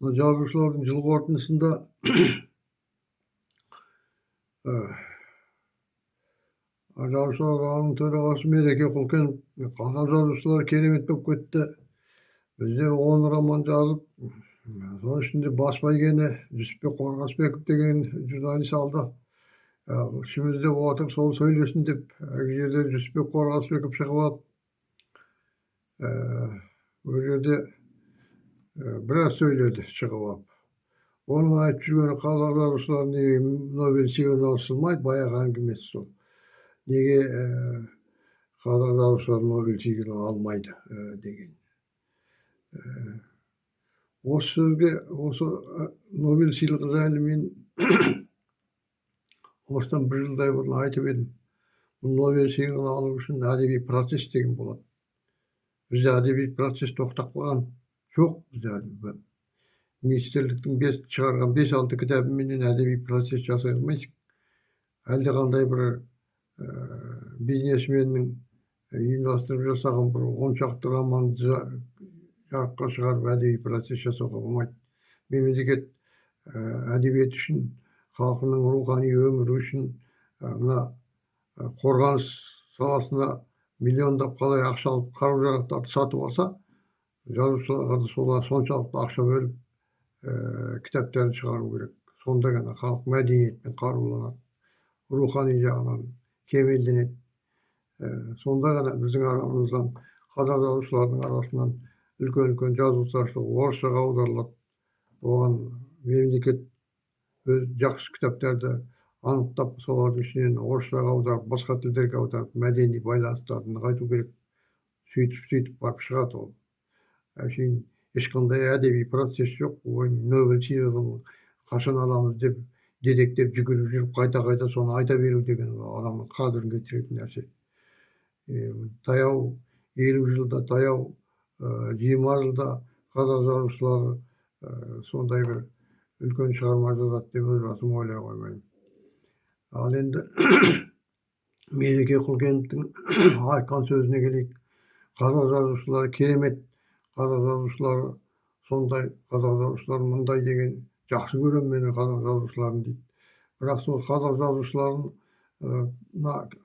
Жазушылардың жыл қорытындысында жазушылар одағының төрағасы Мереке Құлкенов қазақ жазушылары керемет болып кетті. Бізде 10 роман жазып, соның ішінде бас бәйгені Жүсіпбек Қорғасбеков деген журналист алды. Ішімізде отыр, сол сөйлесін деп, жерде Жүсіпбек Қорғасбеков шығып алып, бұл жерде біраз сөйледі шығып алып. Оның айтып жүргені қазақ жазушылар неге Нобель сыйлығына ұсынылмайды, баяғы әңгімесі сол. Неге қазақ жазушылар Нобель сыйлығын алмайды деген. Осы сөзге, осы Нобель сыйлығы жайлы мен осыдан бір жылдай бұрын айтып едім. Бұл Нобель сыйлығын алу үшін әдеби процесс деген болады. Бізде әдеби процесс тоқтап қалған жоқ. Бізде министрліктің шығарған 5-6 кітабыменен әдеби процесс жасай алмайсың. Әлде қандай бір бизнесменнің ұйымдастырып жасаған бір 10 шақты романды жарыққа шығарып әдеби процесс жасауға болмайды. Мемлекет әдебиет үшін, халқының рухани өмірі үшін, мына қорғаныс саласына миллиондап қалай ақша алып қару-жарақтарды сатып алса, жазушыларға да соншалықты ақша бөліп кітаптарды шығару керек. Сонда ғана халық мәдениетпен қаруланады, рухани жағынан кемелденеді. Сонда ғана біздің арамыздан, қазақ жазушылардың арасынан үлкен жазушылар орысшаға аударылады. Оған мемлекет өз жақсы кітаптарды анықтап, солардың ішінен орысшаға аударып, басқа тілдерге аударып, мәдени байланыстарды нығайту керек. Сөйтіп барып шығады ол. Әшейін ешқандай әдеби процесс жоқ. Нобель сыйлығын қашан аламыз деп дедектеп жүгіріп жүріп, қайта соны айта беру деген адамның қадірін кетіретін нәрсе. Таяу 50 жылда, таяу 20 жылда қазақ жазушылары сондай бір үлкен шығарма жазады деп өз басым ойлай қоймаймын. Ал енді Мереке Құлкеновтың айтқан сөзіне келейік. Қазақ жазушылары керемет, қазақ жазушылары сондай, қазақ жазушылары мындай деген жақсы көремін мен қазақ жазушыларын дейді. Бірақ сол қазақ жазушыларын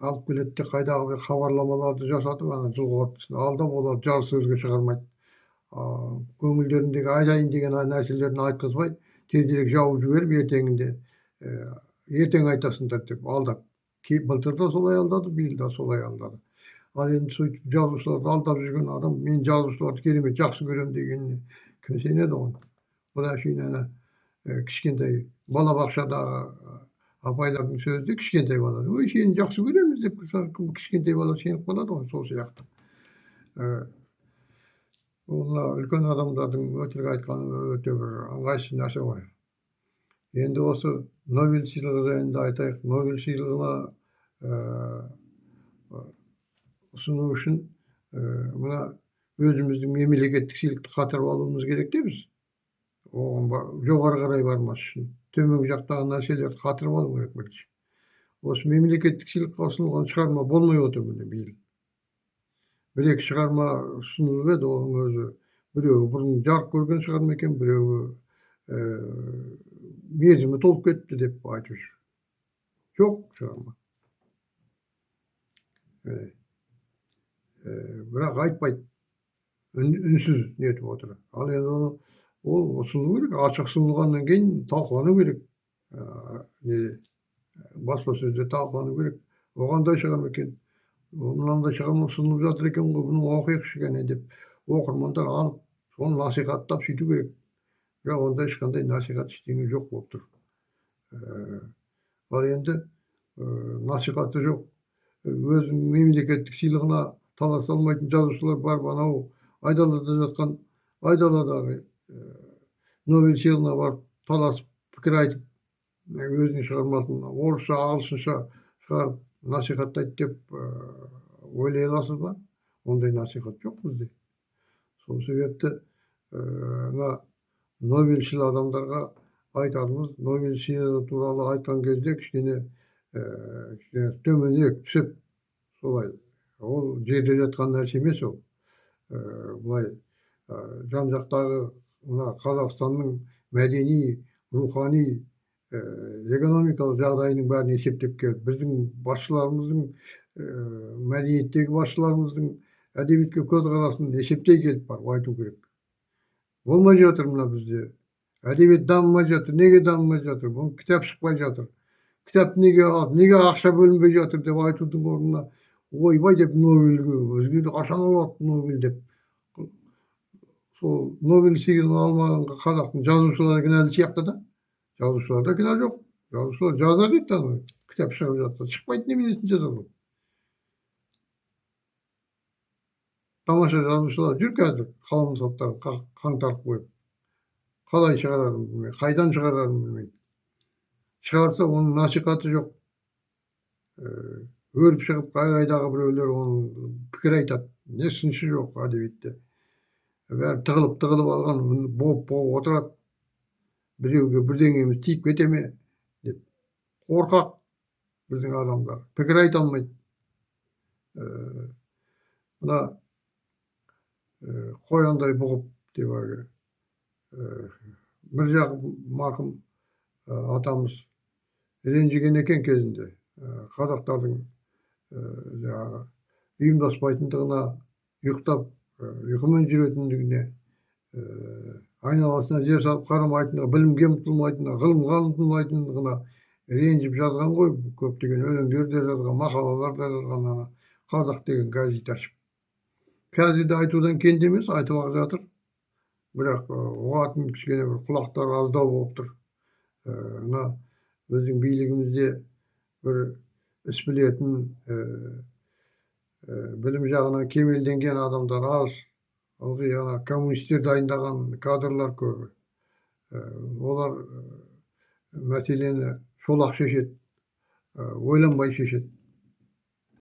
алып келеді де қайдағы бір хабарламаларды жасатып, ана жыл қорытындысын алдап, олар жарты сөзге шығармайды. Көңілдеріндегі айтайын деген нәрселерін айтқызбай, тезірек жауып жіберіп, ертең айтасыңдар деп алдап. Былтыр да солай алдады, биыл да солай алдады. Ал енді сөйтіп жазушыларды алдап жүрген адам, мен жазушыларды керемет жақсы көремін дегеніне кім сенеді оған? Бұл әшейін ана кішкентай балабақшадағы апайлардың сөзі де кішкентай бала. Ой, сені жақсы көреміз деп кішкентай бала сеніп қалады ғой, сол сияқты. Мына үлкен адамдардың өтірік айтқаны өте бір ыңғайсыз нәрсе ғой. Енді осы Нобель сыйлығы жайында айтайық. Нобель сыйлығына ұсыну үшін мына өзіміздің мемлекеттік сыйлықты қатырып алуымыз керек те біз. Оған жоғары қарай бармас үшін төменгі жақтағы нәрселерді қатырып алу керек бірінші. Осы мемлекеттік сыйлыққа ұсынылған шығарма болмай отыр міне биыл. Бір-екі шығарма ұсынылып еді, оның өзі біреуі бұрын жарық көрген шығарма екен, біреуі мерзімі толып кетті деп айтып жүр. Жоқ шығарма. Бірақ айтпайды, үнсіз нетіп отыр. Ал енді ол ұсыну керек, ашық ұсынылғаннан кейін талқылану керек. Баспасөзде талқылану керек. Оғандай шығарма екен, мынандай шығарма ұсынылып жатыр екен ғой, бұны оқиықшы кәне деп оқырмандар алып, соны насихаттап сөйту керек. Бірақ онда ешқандай насихат ештеңе жоқ болып тұр. Ал енді насихаты жоқ. Өзінің мемлекеттік сыйлығына таласа алмайтын жазушылар бар, анау айдалада жатқан, айдаладағы Нобель сыйлығына барып таласып, пікір айтып, өзінің шығармасын орысша, ағылшынша шығарып насихаттайды деп ойлай аласыз ба? Ондай насихат жоқ бізде. Сол себепті Нобельшіл адамдарға айтарымыз, Нобель сыйлығы туралы айтқан кезде кішкене төменірек түсіп, солай. Ол жерде жатқан нәрсе емес ол. Бұлай жан жақтағы мына Қазақстанның мәдени, рухани, экономикалык жагдайынын баарын эсептеп келип, биздин башчыларыбыздын, мәдениеттеги башчыларыбыздын әдебиетке көз карасын эсептей келип барып айтуу керек. Болмой жатыр мына бизде. Әдебиет дамымай жатыр. Неге дамымай жатыр? Бул китап шыкпай жатыр. Китап неге аз, неге акча бөлүнбөй жатыр деп айтуудун ордуна ойбай деп Нобельге өзгө качан алат Нобель деп. Сол Нобель сыйын алмаган казактын жазуучулары кінәлі сыяктуу да. Жазуучуларда кінә жок. Жазуучулар жазар дейт аны. Китап чыгып жатса, чыкпайт немесин жазат. Тамаша жазуучулар жүр қазір қалам саптарын қаңтарып қойып. Қалай шығарарын білмей, қайдан шығарарын білмей. Шығарса оның насихаты жоқ. Өріп шығып қай-қайдағы біреулер оның пікір айтады. Не сыншы жоқ әдебиетте. Бәрі тығылып алған, боп отырады. Біреуге бірдеңеміз тиіп кете ме деп. Қорқақ біздің адамдар. Пікір айта алмайды. Мына қояндай бұғып деп әлгі Міржақып марқұм атамыз ренжіген екен кезінде қазақтардың жаңағы ұйымдаспайтындығына, ұйықтап ұйқымен жүретіндігіне, айналасына жер салып қарамайтындығы, білімге ұмтылмайтындығы, ғылымға ұмтылмайтындығына ренжіп жазған ғой. Көптеген өлеңдер де жазған, мақалалар да жазған, қазақ деген газет ашып. Қазір де айтудан кенде емес, айтып ақ жатыр. Бірақ оғатын кішкене бір құлақтар аздау болып тұр. Мына біздің билігімізде бір іс білетін, білім жағынан кемелденген адамдар аз. Ылғи коммунисттер дайындаған кадрлар көп. Олар мәселені шолақ шешеді, ойланбай шешеді.